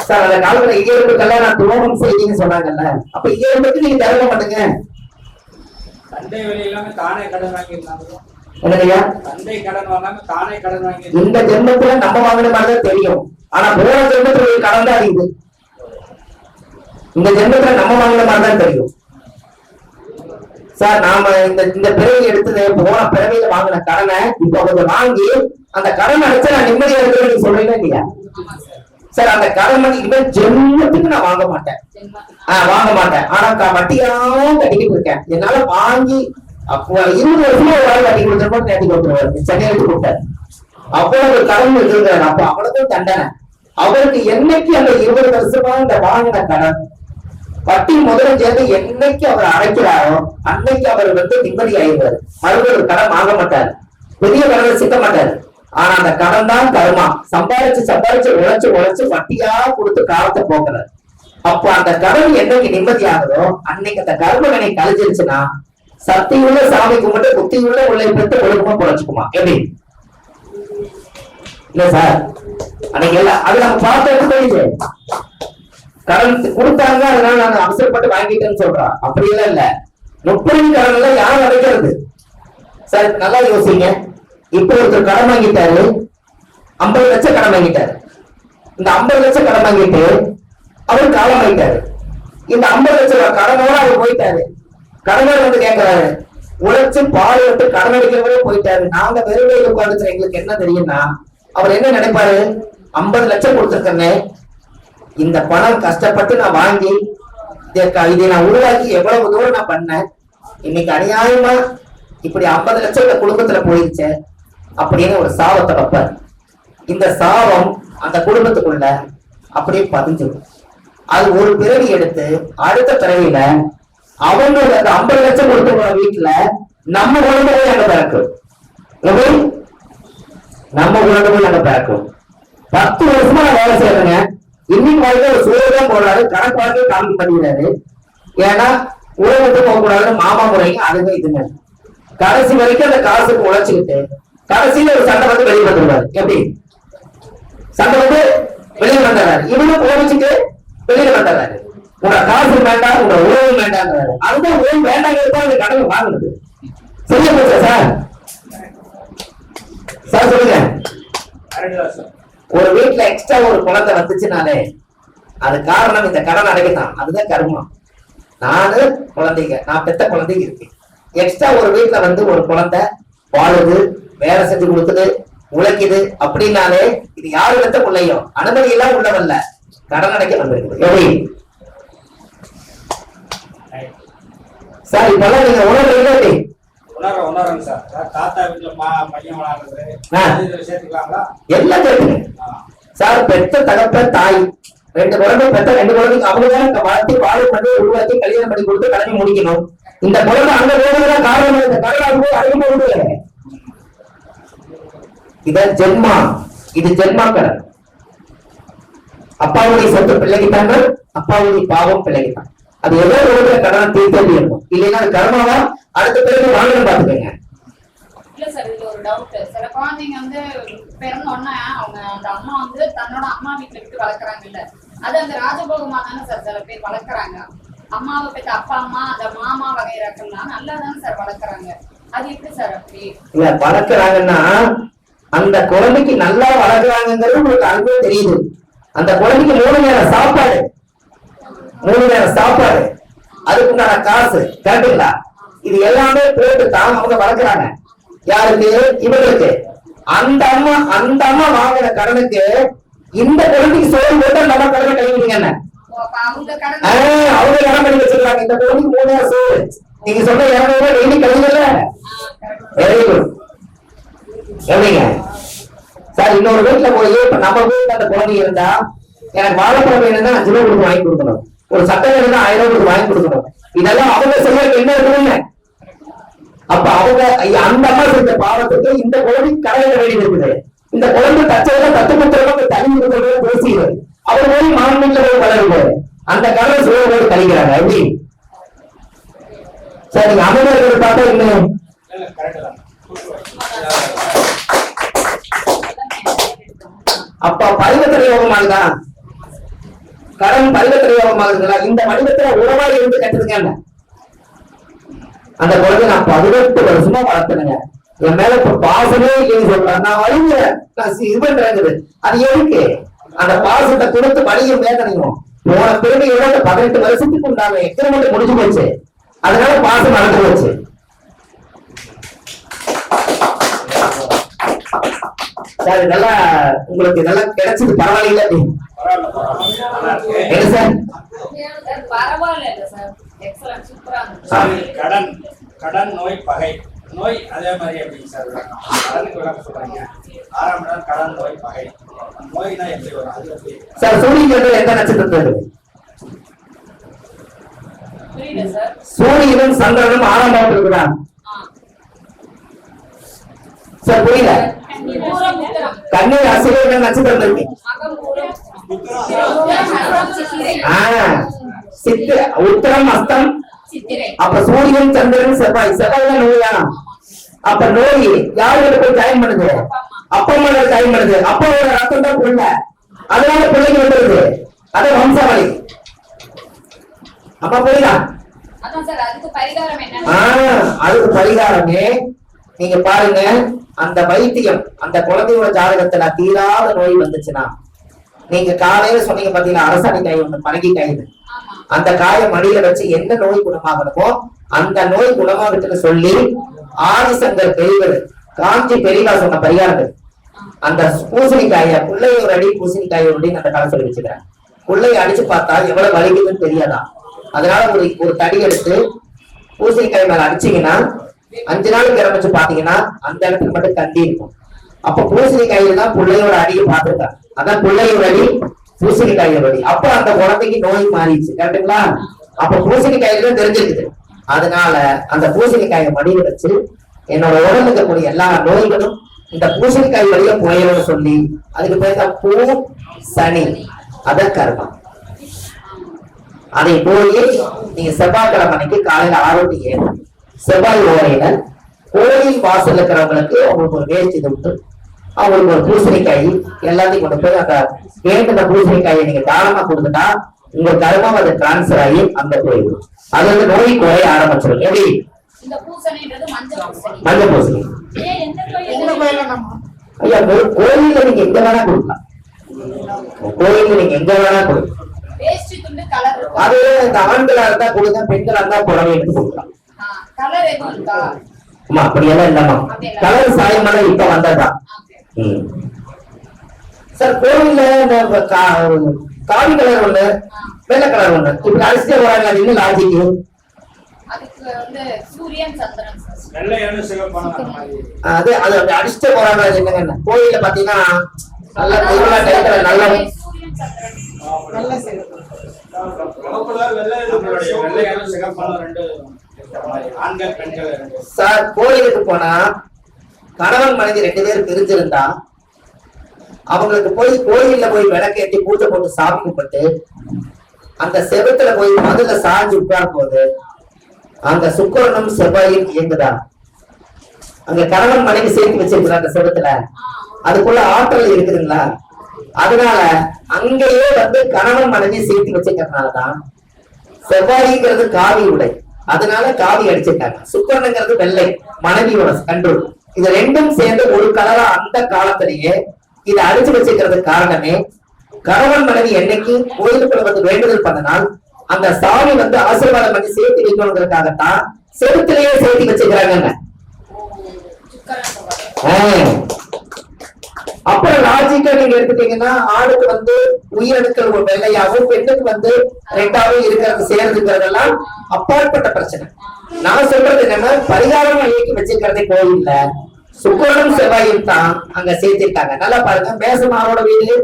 Sir அந்த காலத்துல இயல்புக்கெல்லாம் நான் துரோகம் செய்தீங்கன்னு சொன்னாங்கல்ல, அப்ப இயல்புக்கு நீங்க தருக மாட்டேங்க. தந்தை வழி இல்லாம தானே கடன் வாங்கியிருந்தாங்க. என்னையா தந்தை கடன் வாங்காம தானே கடன் வாங்கி இந்த ஜென்மத்துல நம்ம வாங்கின மாதிரிதான் தெரியும். ஆனா போன ஜென்மத்துல ஒரு கடன் தான் இது. இந்த ஜென்மத்துல நம்ம வாங்கின மாதிரிதான் தெரியும். சார் நாம இந்த பிறவி எடுத்தது போன பிறவியில வாங்கின கடனை இப்ப கொஞ்சம் வாங்கி அந்த கடன் அடைச்சா நான் நிம்மதியா இருக்கிறேன் நீங்க சொல்றீங்களா இல்லையா? சார் அந்த கடன் இனிமேல் ஜென்மத்துக்கு நான் வாங்க மாட்டேன். வாங்க மாட்டேன். ஆனா வட்டியாவும் கட்டிக்கிட்டு இருக்கேன். என்னால வாங்கி அப்போ 20 வருஷமா ஒரு ஆள் கட்டி கொடுத்துருப்போம், கட்டி கொடுத்துருவாரு. சென்னையில கொடுத்தாரு. அவ்வளவு கடன் இருக்கிறார். அப்போ அவ்வளவு தண்டனை. அவருக்கு என்னைக்கு அந்த 20 வருஷமா இந்த வாங்கின கடன் வட்டி முதலும் சேர்ந்து என்னைக்கு அவர் அடைக்கிறாரோ அன்னைக்கு அவர் நிம்மதி ஆயிடுவாரு. மறுபடியும் ஒரு கடன் வாங்க மாட்டாரு, பெரிய கடனை சிக்க மாட்டாரு. ஆனா அந்த கடன் தான் கர்மா. சம்பாதிச்சு உழைச்சு வட்டியா கொடுத்து காலத்தை போக்குறாரு. அப்போ அந்த கடன் என்னைக்கு நிம்மதி ஆகுதோ அன்னைக்கு அந்த கர்மவினை கழிஞ்சிருச்சுன்னா சக்தியுள்ள சாமி கும்பிட்டு புத்தியுள்ள உள்ள பெற்று ஒழுக்கமா குறைச்சுக்குமா? எப்படி இல்ல சார்? அன்னைக்கு எல்லாம் அது நம்ம பார்த்து தெரியுது. கடன் கொடுத்தாங்க அதனால நான் அவசரப்பட்டு வாங்கிட்டேன்னு சொல்றான். அப்படியெல்லாம் இல்ல. 30 கடன் எல்லாம் யாரும் அடைக்கிறது? சார் நல்லா யோசிங்க. இப்ப ஒருத்தர் கடன் வாங்கிட்டாரு, 50 லட்சம் கடன் வாங்கிட்டாரு. இந்த 50 லட்சம் கடன் வாங்கிட்டு அவரு காலம் ஆயிட்டாரு. இந்த 50 லட்சம் ரூபாய் கடனோட அவர் போயிட்டாரு. கடனாளி வந்து கேட்கிறாரு, உழைச்சு பால் விட்டு கடன் அடிக்கிறவரே போயிட்டாரு, நாங்க வெறுமையில உட்காந்துக்கிற எங்களுக்கு என்ன தெரியும்னா அவர் என்ன நினைப்பாரு? 50 லட்சம் கொடுத்துருக்கேன், இந்த பணம் கஷ்டப்பட்டு நான் வாங்கி இதை நான் உருவாக்கி எவ்வளவு தூரம் நான் பண்ணேன், இன்னைக்கு அநியாயமா இப்படி 50 லட்சம் இந்த குடும்பத்துல போயிருச்சு அப்படின்னு ஒரு சாபத்தை வைப்பார். இந்த சாபம் அந்த குடும்பத்துக்குள்ள அப்படியே பதிஞ்சிடும். அது ஒரு பிறவி எடுத்து அடுத்த பிறவியில அவங்க அந்த 50 லட்சம் கொடுத்த வீட்டுல நம்ம குழந்தை போய் அங்க பிறக்கும். நம்ம குழந்தை போய் அங்க பிறக்கும். 10 வருஷமா நான் வேலை செய்யறேங்க. இன்னைக்கு வாழ்க்கை ஒரு சூழலாம் போடுறாரு, கணக்கு வாழ்க்கை காமி பண்ணிடுறாரு. ஏன்னா உலகத்துக்கு போகக்கூடாதுன்னு மாமா முறைங்க அதுங்க இதுங்க. கடைசி வரைக்கும் அந்த காசுக்கு உழைச்சுக்கிட்டு கடைசியில ஒரு சண்டை வந்து வெளியே வந்துடுவாரு. எப்படி சண்டை வந்து வெளியே வந்துடுறாரு, இவனும் போடிச்சுட்டு வெளியில வந்துடுறாரு. உங்க காசு வேண்டாம், உங்க உறவு வேண்டாங்கிறாரு. அதுதான் உறவு வேண்டாங்கிறது அந்த கடனை வாங்குறது. சரியா போச்சா சார்? சார் சொல்லுங்க. ஒரு வீட்டுல எக்ஸ்ட்ரா ஒரு குழந்தை வந்துச்சுனாலே அது காரணம் இந்த கடன் அடைக்கத்தான். அதுதான் கர்மம். நானு குழந்தைங்க, நான் பெத்த குழந்தைங்க இருக்கு. எக்ஸ்ட்ரா ஒரு வீட்டுல வந்து ஒரு குழந்தை வாழுது, வேலை செஞ்சு கொடுக்குது, உழைக்குது அப்படின்னாலே இது யாரு பெத்த பிள்ளையோ அனுமதி எல்லாம் உள்ளவல்ல, கடன் அடைக்க வந்திருக்குது. எப்படி சார் இப்பெல்லாம் நீங்க உணர்றீங்களா? உணர்றேன் சார். தாத்தா வீட்டுல பையன் வளர்றது எல்லாம் கேட்டுங்க சார். பெத்த தகப்ப தாய் 2 குழந்தை பெத்த 2 குழந்தைக்கு அவங்கதான் வளர்த்தி வாழை பண்ணி உருவாக்கி கல்யாணம் பண்ணி கொடுத்து கடமை முடிக்கணும். இந்த குழந்தை அங்க போனதுதான் காரணம். இந்த கடலாக அழிவு போகுது. இதான் ஜென்மா. இது ஜென்மா கடன். அப்பாவுடைய சொத்து பிள்ளைகிட்டாங்க, அப்பாவுடைய பாவம் பிள்ளைகிட்டாங்க. அது எவ்வளவு விதத்துல கடனை தீர்த்து இருக்கும். இல்லைன்னா அது கர்மாவா அடுத்த பிறகு வாங்கணும் பாத்துக்கோங்க. இல்ல சார், இதுல ஒரு டவுட். சில குழந்தைங்க வந்து பிறந்தோடனே அவங்க அந்த அம்மா வந்து தன்னோட அம்மா வீட்டுல விட்டு வளர்க்குறாங்க இல்ல, அது அந்த ராஜபோகமா தானே சார் சில பேர் வளர்க்குறாங்க. அம்மாவை பெற்ற அப்பா அம்மா அந்த மாமா வகைராக்கள்லாம் நல்லா தானே சார் வளர்க்குறாங்க. அது எப்படி சார் அப்படி இல்ல வளர்க்குறாங்கன்னா அந்த குழந்தைக்கு நல்லா வளர்க்குறாங்கிறது உங்களுக்கு அன்பே தெரியுது. அந்த குழந்தைக்கு 3 நேரம் சாப்பாடு, 3 நேரம் சாப்பாடு, அதுக்குண்டான காசு, கரெக்டுங்களா? இது எல்லாமே போட்டு தான் அவங்க வளர்க்குறாங்க. யாருக்கு? இவங்களுக்கு. அந்த அம்மா வாங்கின கடனுக்கு இந்த குழந்தைக்கு சோறு போட்டு நம்ம கடனை கழிவுங்க. என்ன அவங்க கடன் பண்ணி வச்சிருக்காங்க. இந்த குழந்தைக்கு 3 நேரம் சோறு. நீங்க சொல்ற 200 ரூபாய் டெய்லி கழிவுல. Very good. எப்படிங்க சார்? இன்னொரு வீட்டுல போய் இப்ப நம்ம வீட்டுல அந்த குழந்தை இருந்தா எனக்கு வாழைப்பழம் வேணும்னா 5 ரூபாய் கொடுத்து வாங்கி கொடுக்கணும், ஒரு சட்டை வேணும்னா 1000 ரூபாய் கொடுத்து வாங்கி கொடுக்கணும். இதெல்லாம் அவங்க செய்யறதுக்கு என்ன இருக்குன்னு அப்ப அவங்க அந்த அம்மா செஞ்ச பாவத்துக்கு இந்த குழந்தை கரையிட வேண்டியது இருக்குது. இந்த குழந்தை தச்சதெல்லாம் தத்துவத்திற்கு தனி பேசுகிறது. அவர் போய் மாநில போய் வளருவாரு. அந்த கடலை சூழலோடு கழிக்கிறாங்க. எப்படி சார்? நீங்க அமைதியாக பார்த்தா இன்னும் அப்ப பரிவர்த்தனை யோகமானதான் கடன் பரிவர்த்தனை யோகமாகுதுங்களா? இந்த வடிவத்துல உறவா இருந்து கட்டுதுங்க. அந்த குழந்தை நான் 18 வருஷமா வளர்த்துனுங்க, என் மேல இப்ப பாசமே இல்லைன்னு சொல்றேன், நான் வழிங்க நான் இது பண்றேங்குது. அது எதுக்கு? அந்த பாசத்தை கொடுத்து வழியும் வேதனையும் போன பெருமையோட அந்த 18 வருஷத்துக்கு உண்டான எக்ஸ்பிரிமெண்ட் முடிஞ்சு போச்சு. அதனால பாசம் நடந்து போச்சு. சார் இதெல்லாம் உங்களுக்கு இதெல்லாம் கிடைச்சது பரவாயில்ல என்ன சார்? பரவாயில்ல சார், எக்ஸலன்ட், சூப்பரா கடன் கடன் நோய் பகை நோய் அதே மாதிரி எப்படிங்க சார்? கடனுக்கு விளக்கம் சொல்றீங்க. 6ஆம் இடம் கடன் நோய் பகை நோய்னா எப்படி வரும்? அது எப்படி சார்? சூரியன் எந்த நட்சத்திரத்தில்? புரியல சார். சூரியனும் சந்திரனும் 6ஆம் பாவத்தில் இருக்கிறான் சார். புரியல? கன்னி ராசியில என்ன நட்சத்திரம் இருக்கு? சித்திர, உத்தரம், அஸ்தம். அப்ப சூரியன் சந்திரன் செவ்வாய். செவ்வாய் நோயா? அப்ப நோய் யாருக்கு போய் ஜாயின் பண்ணுது? அப்பா அம்மா ஜாயின் பண்ணுது. அப்பாவோட ரத்தம் தான் புள்ள, அதனால பிள்ளைக்கு வந்துருது. அது வம்சாவளி. அப்ப புரியுதா? அதுக்கு பரிகாரமே நீங்க பாருங்க, அந்த வைத்தியம் அந்த குழந்தையோட ஜாதகத்துல தீராத நோய் வந்துச்சுன்னா, நீங்க காலையில சொன்னீங்க பாத்தீங்கன்னா அரசாணி காய் ஒண்ணு, பரங்கி காய், அந்த காயை மடியில வச்சு என்ன நோய் குணமாகணுமோ அந்த நோய் குணமாகட்டுன்னு சொல்லி ஆதிசங்கர் பெரியவர் காஞ்சி பெரியவா சொன்ன பரிகாரங்கள். அந்த பூசணிக்காய புள்ளைய ஒரு அடி, பூசணிக்காய ஒரு அடி அந்த காலம் சொல்லி வச்சுக்கிறேன். புள்ளைய அடிச்சு பார்த்தா எவ்வளவு வலிக்குதுன்னு தெரியாதா? அதனால ஒரு தடி எடுத்து பூசணிக்காய் மேல அடிச்சீங்கன்னா 5 நாளுக்கு இறமிச்சு பாத்தீங்கன்னா அந்த இடத்துக்கு மட்டும் தண்டி இருக்கும். அப்ப பூசணிக்காயில தான் பிள்ளையோட அடியை பார்த்துருக்காங்க. அதான் பிள்ளையோட அடி, பூசணிக்காயோட அடி. அப்ப அந்த குழந்தைக்கு நோய் மாறிடுச்சு. கரெக்டுங்களா? அப்ப பூசணிக்காயில தான் தெரிஞ்சிருக்குது. அதனால அந்த பூசணிக்காயை மடியில வச்சு என்னோட உடம்புல இருக்கக்கூடிய எல்லா நோய்களும் இந்த பூசணிக்காய் வழியா போயிடும்னு சொல்லி அதுக்கு பேர் தான் பூ சனி, அத கர்மம். அதை போய் நீங்க செவ்வாய்க்கிழமை அன்னைக்கு காலையில 6 to 7 செவ்வாய் ஓரையில கோயில் வாசல் இருக்கிறவங்களுக்கு அவங்களுக்கு ஒரு வேஸ்ட் இது விட்டு அவங்களுக்கு ஒரு பூசணிக்காய் எல்லாத்தையும் கொண்டு போய் அந்த வேண்டின பூசணிக்காயை நீங்க தானமா கொடுத்துட்டா உங்க கர்மம் அது டிரான்ஸ்பர் ஆகி அந்த போயிடும். அது வந்து நோய் குறைய ஆரம்பிச்சிடும். எப்படி? மஞ்சள் பூசணி. ஐயா கோயில்ல நீங்க எங்க வேணா கொடுக்கலாம், கோயில்ல நீங்க எங்க வேணா கொடுக்கலாம். அது இந்த ஆண்களா இருந்தா கொடுங்க, பெண்களா இருந்தா புடவை எடுத்து கொடுக்கலாம். ஆமா அப்படியெல்லாம் இல்லம்மா, கலர் சாயமெல்லாம் இப்ப வந்ததுதான். சார் கோவில்ல இந்த காவி கலர் ஒண்ணு, வெள்ளை கலர் ஒண்ணு, இப்படி அடிச்சுட்டே வராங்க. அது இன்னும் லாஜிக்கு. அது அது அப்படி அடிச்சுட்டே போறாங்க. அது என்னங்க கோயில்ல பாத்தீங்கன்னா நல்லா நல்லா சார் கோயிலுக்கு போனா கணவன் மனைவி 2 பேர் பிரிஞ்சிருந்தா அவங்களுக்கு போய் கோயில்ல போய் விளக்கேற்றி பூஜை போட்டு சாமி கும்பிட்டு அந்த செவத்துல போய் மதுல சாஞ்சு உட்காரும் போது அந்த சுக்கிரனும் செவ்வாயும் இயங்குதா? அங்க கணவன் மனைவி சேர்த்து வச்சிருக்கிற அந்த செவத்துல அதுக்குள்ள ஆற்றல் இருக்குதுங்களா? அதனால அங்கேயே வந்து கணவன் மனைவி சேர்த்து வச்சிருக்கிறதுனாலதான் செவ்வாய்ங்கிறது காவி உடை, அதனால காவி அடிச்சிருக்காங்க. சுக்கிரனுங்கிறது வெள்ளை, மனைவியோட கண்ட்ரோல். இது ரெண்டும் சேர்ந்து ஒரு கலரா அந்த காலத்திலேயே இதை அடிச்சு வச்சிருக்கிறதுக்கு காரணமே கணவன் மனைவி என்னைக்கு கோயிலுக்குள்ள வந்து வேண்டுதல் பண்ணனால் அந்த சாமி வந்து ஆசீர்வாதம் பண்ணி சேர்த்து வைக்கணுங்கிறதுக்காகத்தான் செவத்திலேயே சேர்த்து வச்சுக்கிறாங்க. அப்புறம் லாஜிக்கா நீங்க எடுத்துட்டீங்கன்னா ஆணுக்கு வந்து உயிரணுக்கள் ஒரு வெள்ளையாகவும் பெண்ணுக்கு வந்து 2ஆவும் இருக்கிறது சேர்ந்துக்கிறதெல்லாம் அப்பாற்பட்ட பிரச்சனை. நான் சொல்றது என்னன்னா பரிகாரம் இயக்கி வச்சிருக்கிறதே கோயில்ல சுக்கிரனும் செவ்வாயும் தான் அங்க சேர்த்திருக்காங்க. நல்லா பாருங்க, மேசமாரோட வீடு